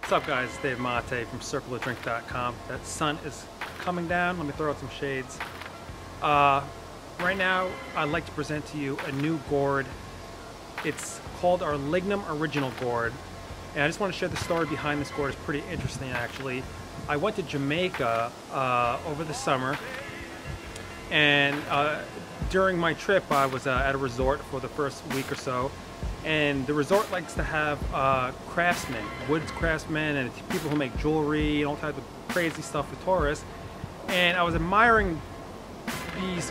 What's up guys, it's Dave Mate from circleofdrink.com. That sun is coming down. Let me throw out some shades. Right now I'd like to present to you a new gourd. It's called our Lignam Original Gourd. And I just want to share the story behind this gourd. It's pretty interesting actually. I went to Jamaica over the summer, and during my trip I was at a resort for the first week or so. And the resort likes to have craftsmen, woods craftsmen, and people who make jewelry and all types of crazy stuff for tourists. And I was admiring these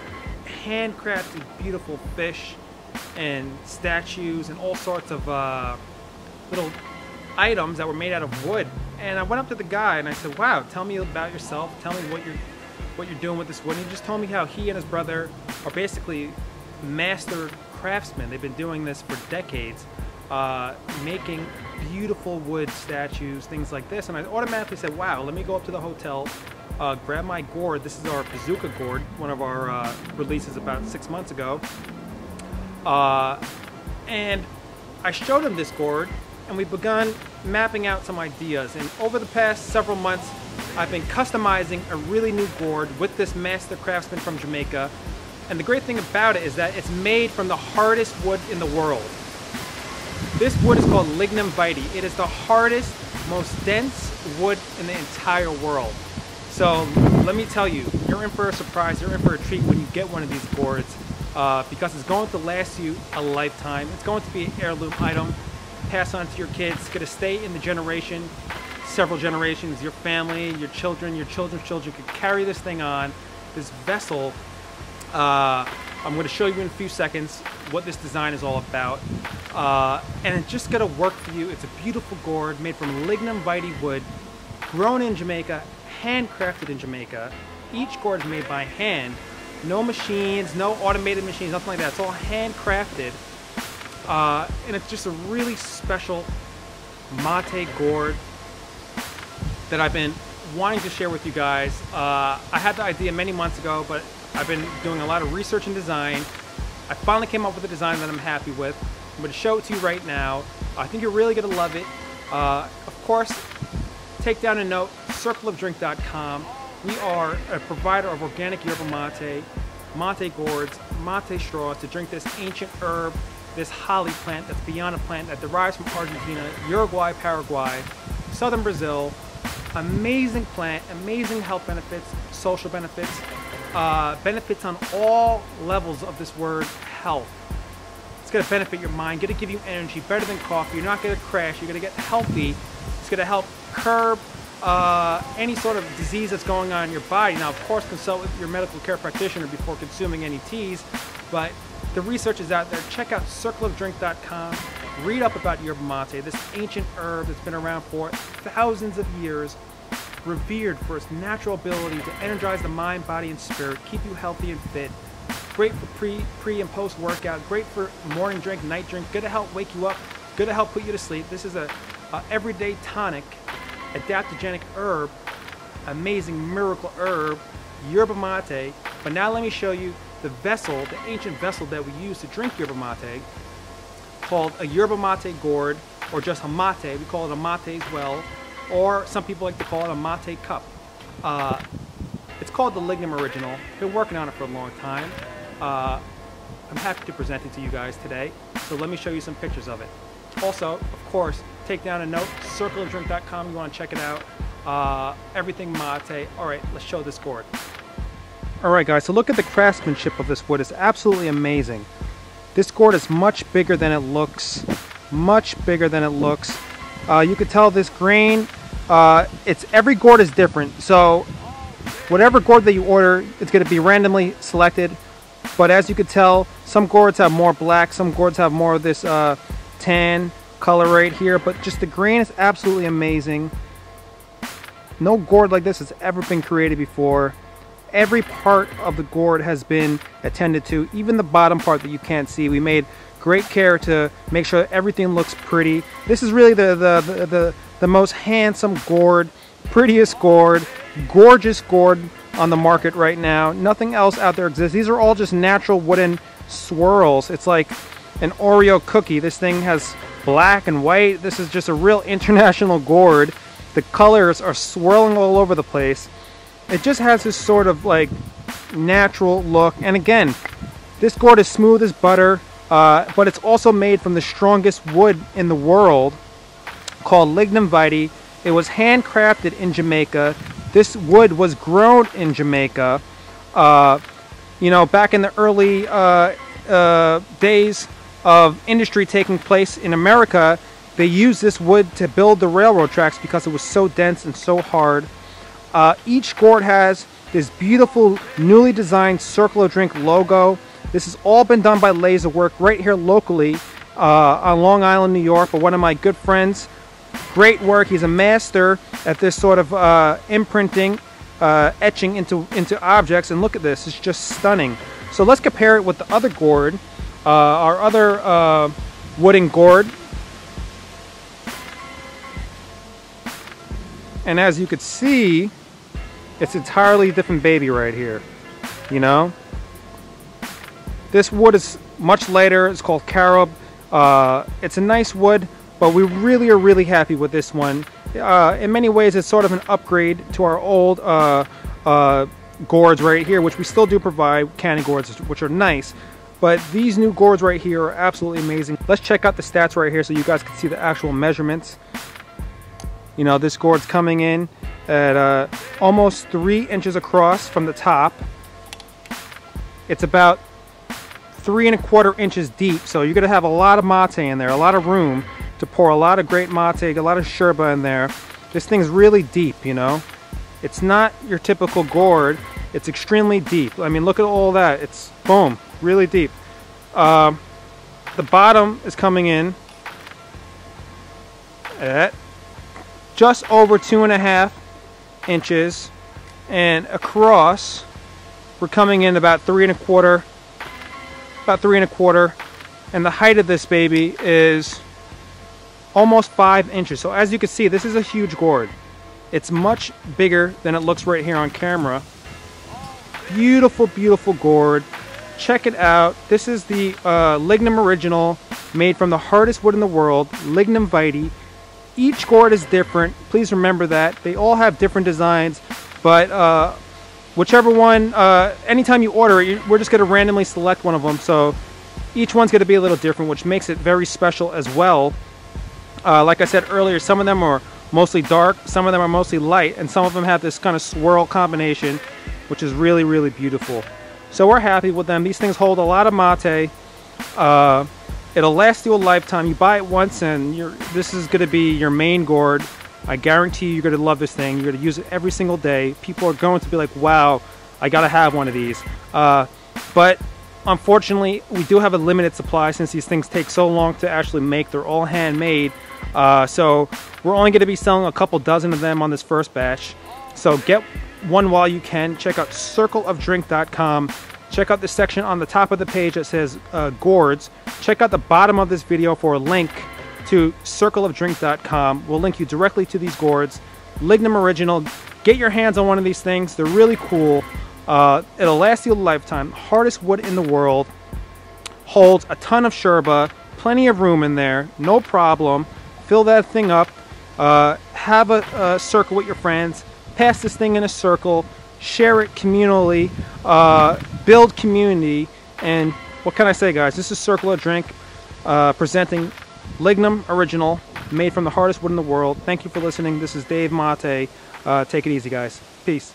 handcrafted beautiful fish and statues and all sorts of little items that were made out of wood. And I went up to the guy and I said, "Wow, tell me about yourself. Tell me what you're doing with this wood." And he just told me how he and his brother are basically master craftsmen. They've been doing this for decades, making beautiful wood statues, things like this. And I automatically said, wow, let me go up to the hotel, grab my gourd. This is our bazooka gourd, one of our releases about 6 months ago. And I showed him this gourd, and we've begun mapping out some ideas. And over the past several months, I've been customizing a really new gourd with this master craftsman from Jamaica. And the great thing about it is that it's made from the hardest wood in the world. This wood is called Lignam Vitae. It is the hardest, most dense wood in the entire world. So let me tell you, you're in for a surprise, you're in for a treat when you get one of these gourds, because it's going to last you a lifetime. It's going to be an heirloom item, pass on to your kids. It's going to stay in the generation, several generations. Your family, your children's children could carry this thing on, this vessel. I'm going to show you in a few seconds what this design is all about, and it's just going to work for you. It's a beautiful gourd made from Lignam Vitae wood, grown in Jamaica, handcrafted in Jamaica. Each gourd is made by hand, no machines, no automated machines, nothing like that. It's all handcrafted, and it's just a really special mate gourd that I've been wanting to share with you guys. I had the idea many months ago, but I've been doing a lot of research and design. I finally came up with a design that I'm happy with. I'm going to show it to you right now. I think you're really going to love it. Of course, take down a note, circleofdrink.com. We are a provider of organic yerba mate, mate gourds, mate straws to drink this ancient herb, this holly plant that's beyond a plant that derives from Argentina, Uruguay, Paraguay, southern Brazil. Amazing plant, amazing health benefits, social benefits. Benefits on all levels of this word health. It's going to benefit your mind, going to give you energy, better than coffee. You're not going to crash, you're going to get healthy. It's going to help curb any sort of disease that's going on in your body. Now, of course, consult with your medical care practitioner before consuming any teas, but the research is out there. Check out circleofdrink.com. Read up about yerba mate, this ancient herb that's been around for thousands of years, revered for its natural ability to energize the mind, body, and spirit, keep you healthy and fit. Great for pre and post workout. Great for morning drink, night drink. Good to help wake you up. Good to help put you to sleep. This is a everyday tonic, adaptogenic herb, amazing miracle herb, yerba mate. But now let me show you the vessel, the ancient vessel that we use to drink yerba mate, called a Yerba Mate Gourd, or just a mate. We call it a mate as well. Or some people like to call it a mate cup. It's called the Lignam Original. Been working on it for a long time. I'm happy to present it to you guys today. So let me show you some pictures of it. Also, of course, take down a note, circleofdrink.com. You want to check it out. Everything mate. All right, let's show this gourd. All right, guys. So look at the craftsmanship of this wood. It's absolutely amazing. This gourd is much bigger than it looks. Much bigger than it looks. You could tell this grain, every gourd is different. So whatever gourd that you order, it's going to be randomly selected. But as you could tell, some gourds have more black, some gourds have more of this tan color right here. But just the grain is absolutely amazing. No gourd like this has ever been created before. Every part of the gourd has been attended to, even the bottom part that you can't see. We made great care to make sure everything looks pretty. This is really the most handsome gourd, prettiest gourd, gorgeous gourd on the market right now. Nothing else out there exists. These are all just natural wooden swirls. It's like an Oreo cookie. This thing has black and white. This is just a real international gourd. The colors are swirling all over the place. It just has this sort of like natural look. And again, this gourd is smooth as butter, but it's also made from the strongest wood in the world called Lignam Vitae. It was handcrafted in Jamaica. This wood was grown in Jamaica. You know, back in the early days of industry taking place in America, they used this wood to build the railroad tracks because it was so dense and so hard. Each gourd has this beautiful, newly designed Circle of Drink logo. This has all been done by laser work right here locally on Long Island, New York, by one of my good friends. Great work. He's a master at this sort of imprinting, etching into objects. And look at this. It's just stunning. So let's compare it with the other gourd, our other wooden gourd. And as you could see, it's entirely different baby right here, you know? This wood is much lighter. It's called carob. It's a nice wood, but we really are really happy with this one. In many ways, it's sort of an upgrade to our old gourds right here, which we still do provide, canning gourds, which are nice. But these new gourds right here are absolutely amazing. Let's check out the stats right here so you guys can see the actual measurements. You know, this gourd's coming in at almost 3 inches across from the top. It's about 3 1/4 inches deep, so you're gonna have a lot of mate in there, a lot of room to pour a lot of great mate, a lot of yerba in there. This thing's really deep, you know. It's not your typical gourd. It's extremely deep. I mean, look at all that. It's boom, really deep. The bottom is coming in at just over 2.5 inches, and across we're coming in about 3 1/4, and the height of this baby is almost 5 inches. So as you can see, this is a huge gourd. It's much bigger than it looks right here on camera. Beautiful, beautiful gourd. Check it out. This is the Lignam Original, made from the hardest wood in the world, Lignam Vitae. Each gourd is different. Please remember that. They all have different designs, but whichever one, anytime you order it, we're just going to randomly select one of them. So each one's going to be a little different, which makes it very special as well. Like I said earlier, some of them are mostly dark, some of them are mostly light, and some of them have this kind of swirl combination, which is really, really beautiful. So we're happy with them. These things hold a lot of mate. It'll last you a lifetime. You buy it once and this is going to be your main gourd. I guarantee you're going to love this thing. You're going to use it every single day. People are going to be like, wow, I got to have one of these. But unfortunately, we do have a limited supply since these things take so long to actually make. They're all handmade. So we're only going to be selling a couple dozen of them on this first batch. So get one while you can. Check out circleofdrink.com. Check out the section on the top of the page that says Gourds. Check out the bottom of this video for a link to circleofdrink.com. We'll link you directly to these gourds. Lignam Original. Get your hands on one of these things. They're really cool. It'll last you a lifetime. Hardest wood in the world. Holds a ton of yerba. Plenty of room in there. No problem. Fill that thing up. Have a circle with your friends. Pass this thing in a circle. Share it communally. Build community. And what can I say, guys? This is Circle of Drink presenting Lignam Original, made from the hardest wood in the world. Thank you for listening. This is Dave Mate. Take it easy, guys. Peace.